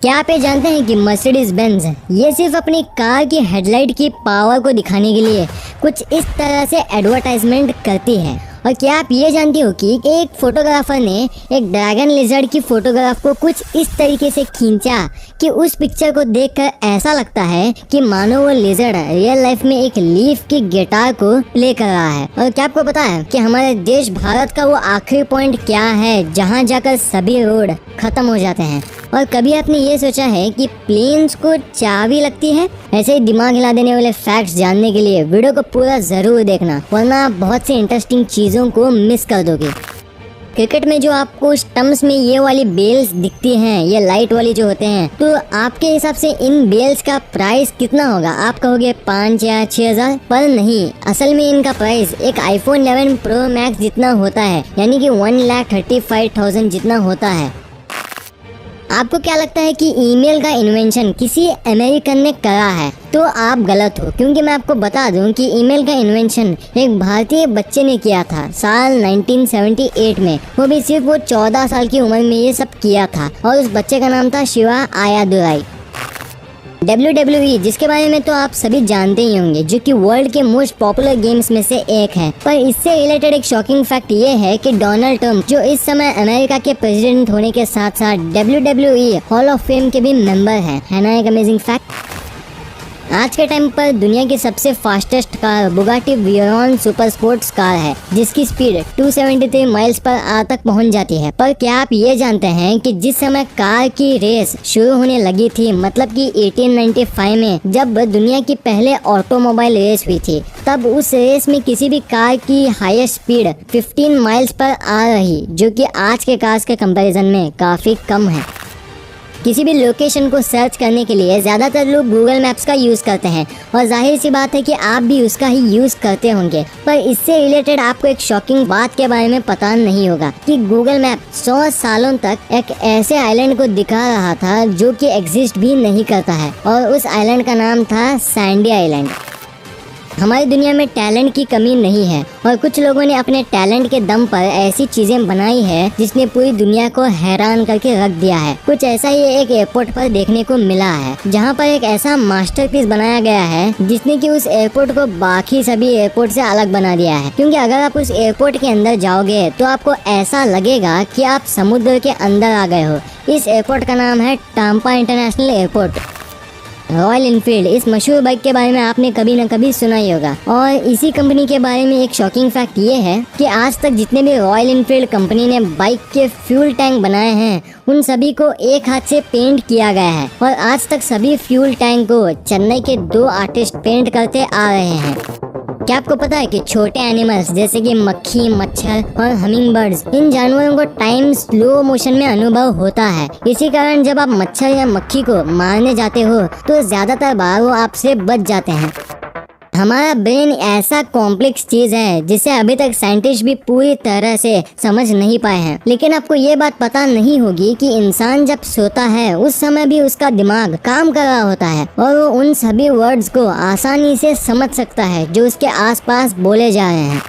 क्या आप ये जानते हैं कि मर्सिडीज बेंज ये सिर्फ अपनी कार की हेडलाइट की पावर को दिखाने के लिए कुछ इस तरह से एडवर्टाइजमेंट करती है। और क्या आप ये जानते हो कि एक फोटोग्राफर ने एक ड्रैगन लिजर्ड की फोटोग्राफ को कुछ इस तरीके से खींचा कि उस पिक्चर को देखकर ऐसा लगता है कि मानो वो लिजर्ड रियल लाइफ में एक लीफ की गिटार को प्ले कर रहा है। और क्या आपको पता है कि हमारे देश भारत का वो आखिरी पॉइंट क्या है जहाँ जाकर सभी रोड खत्म हो जाते हैं? और कभी आपने ये सोचा है कि प्लेन्स को चाबी लगती है? ऐसे ही दिमाग हिला देने वाले फैक्ट्स जानने के लिए वीडियो को पूरा जरूर देखना, वरना आप बहुत सी इंटरेस्टिंग चीजों को मिस कर दोगे। क्रिकेट में जो आपको स्टंप्स में ये वाली बेल्स दिखती हैं, ये लाइट वाली जो होते हैं, तो आपके हिसाब से इन बेल्स का प्राइस कितना होगा? आप कहोगे 5 या 6,000, पर नहीं, असल में इनका प्राइस एक आईफोन 11 प्रो मैक्स जितना होता है, यानी कि 1,35,000 जितना होता है। आपको क्या लगता है कि ईमेल का इन्वेंशन किसी अमेरिकन ने करा है? तो आप गलत हो, क्योंकि मैं आपको बता दूं कि ईमेल का इन्वेंशन एक भारतीय बच्चे ने किया था साल 1978 में। वो भी सिर्फ वो 14 साल की उम्र में ये सब किया था, और उस बच्चे का नाम था शिवा आयादुराई। WWE, जिसके बारे में तो आप सभी जानते ही होंगे, जो कि वर्ल्ड के मोस्ट पॉपुलर गेम्स में से एक है। पर इससे रिलेटेड एक शॉकिंग फैक्ट ये है कि डोनाल्ड ट्रम्प, जो इस समय अमेरिका के प्रेसिडेंट होने के साथ साथ WWE हॉल ऑफ फेम के भी मेंबर हैं। है ना एक अमेजिंग फैक्ट? आज के टाइम पर दुनिया की सबसे fastest car Bugatti Veyron super sports car है, जिसकी स्पीड 273 माइल्स पर आवर तक पहुंच जाती है। पर क्या आप ये जानते हैं कि जिस समय कार की रेस शुरू होने लगी थी, मतलब कि 1895 में जब दुनिया की पहले ऑटोमोबाइल रेस हुई थी, तब उस रेस में किसी भी कार की हाईएस्ट स्पीड 15 माइल्स पर आ रही, जो कि आज के कार्स के कंपैरिजन में काफी कम है। किसी भी लोकेशन को सर्च करने के लिए ज़्यादातर लोग गूगल मैप्स का यूज़ करते हैं, और जाहिर सी बात है कि आप भी उसका ही यूज़ करते होंगे। पर इससे रिलेटेड आपको एक शॉकिंग बात के बारे में पता नहीं होगा कि गूगल मैप 100 सालों तक एक ऐसे आइलैंड को दिखा रहा था जो कि एग्जिस्ट भी नहीं करता है, और उस आइलैंड का नाम था सैंडी आइलैंड। हमारी दुनिया में टैलेंट की कमी नहीं है, और कुछ लोगों ने अपने टैलेंट के दम पर ऐसी चीजें बनाई है जिसने पूरी दुनिया को हैरान करके रख दिया है। कुछ ऐसा ही एक एयरपोर्ट पर देखने को मिला है, जहां पर एक ऐसा मास्टरपीस बनाया गया है जिसने कि उस एयरपोर्ट को बाकी सभी एयरपोर्ट से अलग बना दिया है। क्योंकि अगर आप उस एयरपोर्ट के अंदर जाओगे तो आपको ऐसा लगेगा कि आप समुद्र के अंदर आ गए हो। इस एयरपोर्ट का नाम है Tampa international airport. Royal Enfield, इस मशहूर बाइक के बारे में आपने कभी न कभी सुना ही होगा। और इसी कंपनी के बारे में एक शॉकिंग फैक्ट ये है कि आज तक जितने भी रॉयल इनफील्ड कंपनी ने बाइक के फ्यूल टैंक बनाए हैं, उन सभी को एक हाथ से पेंट किया गया है, और आज तक सभी फ्यूल टैंक को चेन्नई के 2 आर्टिस्ट पेंट करते आ रहे हैं। क्या आपको पता है कि छोटे एनिमल्स जैसे कि मक्खी, मच्छर और हमिंग बर्ड्स, इन जानवरों को टाइम स्लो मोशन में अनुभव होता है। इसी कारण जब आप मच्छर या मक्खी को मारने जाते हो तो ज्यादातर बार वो आपसे बच जाते हैं। हमारा ब्रेन ऐसा कॉम्प्लेक्स चीज है जिसे अभी तक साइंटिस्ट भी पूरी तरह से समझ नहीं पाए हैं। लेकिन आपको ये बात पता नहीं होगी कि इंसान जब सोता है उस समय भी उसका दिमाग काम कर रहा होता है, और वो उन सभी वर्ड्स को आसानी से समझ सकता है जो उसके आसपास बोले जा रहे हैं।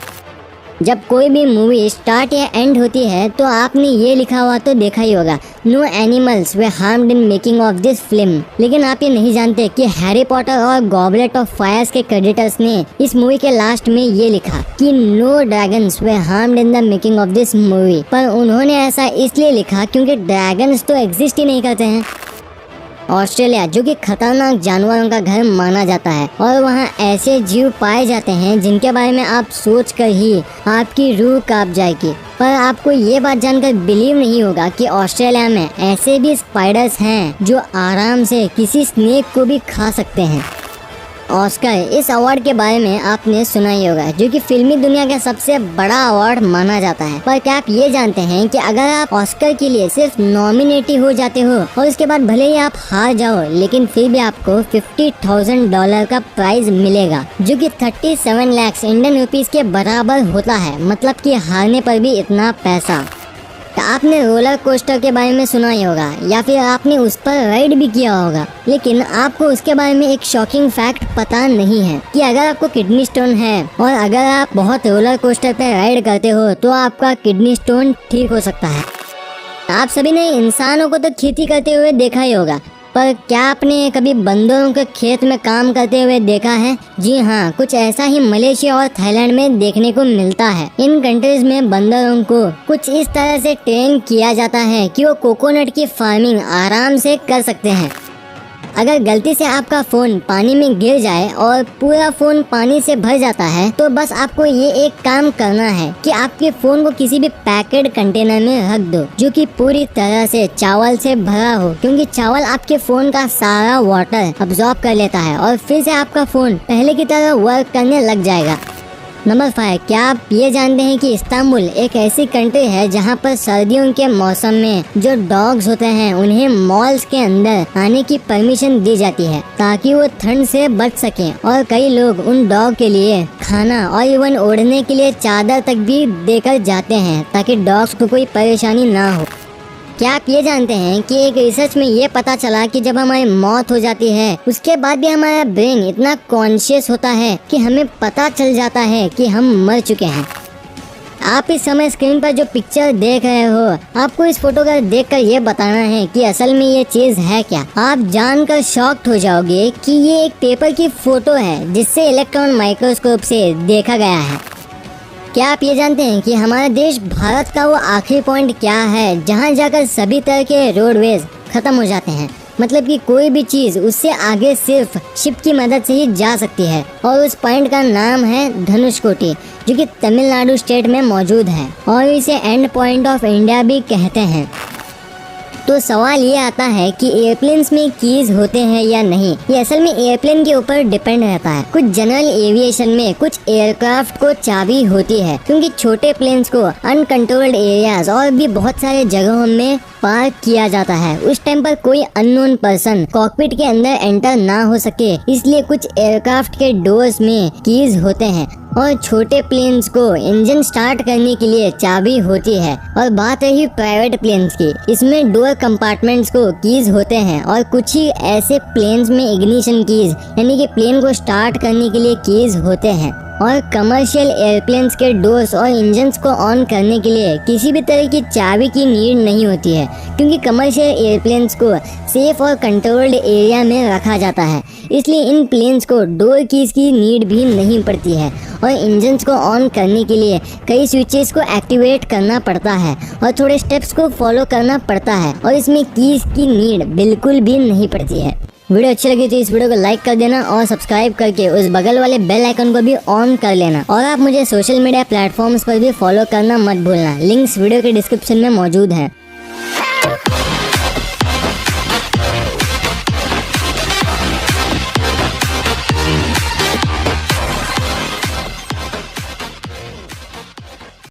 जब कोई भी मूवी स्टार्ट या एंड होती है तो आपने ये लिखा हुआ तो देखा ही होगा, no animals were harmed in making of this film. लेकिन आप ये नहीं जानते कि हैरी पॉटर और गॉबलेट ऑफ फायर्स के क्रेडिटर्स ने इस मूवी के लास्ट में ये लिखा कि no dragons were harmed in the making of this movie. पर उन्होंने ऐसा इसलिए लिखा क्योंकि ड्रैगन्स तो एग्जिस्ट ही नहीं करते हैं। ऑस्ट्रेलिया, जो कि खतरनाक जानवरों का घर माना जाता है, और वहाँ ऐसे जीव पाए जाते हैं जिनके बारे में आप सोच कर ही आपकी रूह कांप जाएगी। पर आपको ये बात जानकर बिलीव नहीं होगा कि ऑस्ट्रेलिया में ऐसे भी स्पाइडर्स हैं जो आराम से किसी स्नेक को भी खा सकते हैं। ऑस्कर, इस अवार्ड के बारे में आपने सुना ही होगा, जो कि फिल्मी दुनिया का सबसे बड़ा अवार्ड माना जाता है। पर क्या आप ये जानते हैं कि अगर आप ऑस्कर के लिए सिर्फ नॉमिनेट हो जाते हो और उसके बाद भले ही आप हार जाओ, लेकिन फिर भी आपको $50,000 का प्राइज मिलेगा, जो कि 37 लाख इंडियन रुपीस के बराबर होता है। मतलब कि हारने पर भी इतना पैसा। आपने रोलर कोस्टर के बारे में सुना ही होगा, या फिर आपने उस पर राइड भी किया होगा, लेकिन आपको उसके बारे में एक शॉकिंग फैक्ट पता नहीं है कि अगर आपको किडनी स्टोन है और अगर आप बहुत रोलर कोस्टर पे राइड करते हो तो आपका किडनी स्टोन ठीक हो सकता है। आप सभी ने इंसानों को तो खेती करते हुए देखा ही होगा, पर क्या आपने कभी बंदरों के खेत में काम करते हुए देखा है? जी हाँ, कुछ ऐसा ही मलेशिया और थाईलैंड में देखने को मिलता है। इन कंट्रीज में बंदरों को कुछ इस तरह से ट्रेन किया जाता है कि वो कोकोनट की फार्मिंग आराम से कर सकते हैं। अगर गलती से आपका फोन पानी में गिर जाए और पूरा फोन पानी से भर जाता है, तो बस आपको ये एक काम करना है कि आपके फोन को किसी भी पैकेट कंटेनर में रख दो जो कि पूरी तरह से चावल से भरा हो, क्योंकि चावल आपके फोन का सारा वाटर अब्सॉर्ब कर लेता है और फिर से आपका फोन पहले की तरह वर्क करने लग जाएगा। नंबर 5, क्या आप ये जानते हैं कि इस्तांबुल एक ऐसी कंट्री है जहां पर सर्दियों के मौसम में जो डॉग्स होते हैं उन्हें मॉल्स के अंदर आने की परमिशन दी जाती है ताकि वो ठंड से बच सकें, और कई लोग उन डॉग के लिए खाना और इवन ओढ़ने के लिए चादर तक भी देकर जाते हैं ताकि डॉग्स को कोई परेशानी ना हो। क्या आप ये जानते हैं कि एक रिसर्च में ये पता चला कि जब हमारी मौत हो जाती है उसके बाद भी हमारा ब्रेन इतना कॉन्शियस होता है कि हमें पता चल जाता है कि हम मर चुके हैं। आप इस समय स्क्रीन पर जो पिक्चर देख रहे हो, आपको इस फोटो को देखकर ये बताना है कि असल में ये चीज है क्या। आप जानकर शॉक्ड हो जाओगे कि ये एक पेपर की फोटो है जिससे इलेक्ट्रॉन माइक्रोस्कोप से देखा गया है। क्या आप ये जानते हैं कि हमारा देश भारत का वो आखिरी पॉइंट क्या है जहां जाकर सभी तरह के रोडवेज खत्म हो जाते हैं, मतलब कि कोई भी चीज उससे आगे सिर्फ शिप की मदद से ही जा सकती है, और उस पॉइंट का नाम है धनुषकोटी जो कि तमिलनाडु स्टेट में मौजूद है और इसे एंड पॉइंट ऑफ इंडिया भी कहते हैं। तो सवाल ये आता है कि एयरप्लेन्स में कीज होते हैं या नहीं। ये असल में एयरप्लेन के ऊपर डिपेंड रहता है। कुछ जनरल एविएशन में कुछ एयरक्राफ्ट को चाबी होती है, क्योंकि छोटे प्लेन्स को अनकंट्रोल्ड एरियाज और भी बहुत सारे जगहों में पार्क किया जाता है। उस टाइम पर कोई अननोन पर्सन कॉकपिट के अंदर एंटर ना हो सके, इसलिए कुछ एयरक्राफ्ट के डोर्स में कीज होते हैं और छोटे प्लेन्स को इंजन स्टार्ट करने के लिए चाबी होती है। और बात रही प्राइवेट प्लेन्स की, इसमें डोर कंपार्टमेंट्स को कीज होते हैं और कुछ ही ऐसे प्लेन्स में इग्निशन कीज यानी कि प्लेन को स्टार्ट करने के लिए कीज होते हैं। और कमर्शियल एयरप्लेन्स के डोर्स और इंजन्स को ऑन करने के लिए किसी भी तरह की चाबी की नीड नहीं होती है, क्योंकि कमर्शियल एयरप्लेन्स को सेफ और कंट्रोल्ड एरिया में रखा जाता है, इसलिए इन प्लेन्स को डोर कीज की नीड भी नहीं पड़ती है। और इंजन्स को ऑन करने के लिए कई स्विचेस को एक्टिवेट करना पड़ता है और थोड़े स्टेप्स को फॉलो करना पड़ता है, और इसमें कीज की नीड बिल्कुल भी नहीं पड़ती है। वीडियो अच्छी लगी तो इस वीडियो को लाइक कर देना और सब्सक्राइब करके उस बगल वाले बेल आइकन को भी ऑन कर लेना। और आप मुझे सोशल मीडिया प्लेटफॉर्म्स पर भी फॉलो करना मत भूलना। लिंक्स वीडियो के डिस्क्रिप्शन में मौजूद हैं।